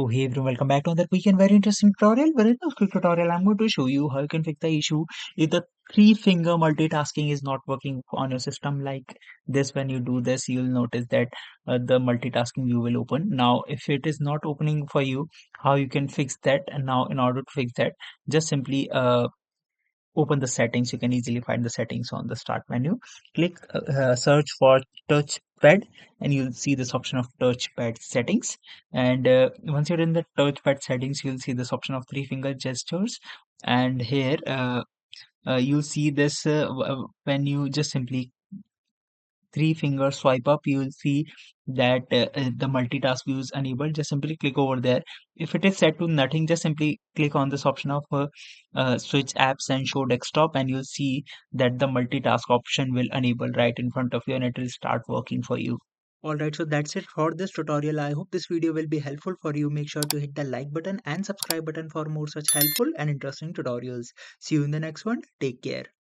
So hey everyone, welcome back to another quick and very interesting tutorial. Where in this quick tutorial, I'm going to show you how you can fix the issue if the three-finger multitasking is not working on your system like this. When you do this, you'll notice that the multitasking view will open. Now, if it is not opening for you, how you can fix that? And now, in order to fix that, just simply open the settings. You can easily find the settings on the start menu. Click search for touchpad, and you'll see this option of touchpad settings. And once you're in the touchpad settings, you'll see this option of three finger gestures. And here you'll see this when you just simply three finger swipe up, you will see that the multitask view is enabled. Just simply click over there. If it is set to nothing, just simply click on this option of switch apps and show desktop, and you'll see that the multitask option will enable right in front of you, and it will start working for you. Alright, so that's it for this tutorial. I hope this video will be helpful for you. Make sure to hit the like button and subscribe button for more such helpful and interesting tutorials. See you in the next one. Take care.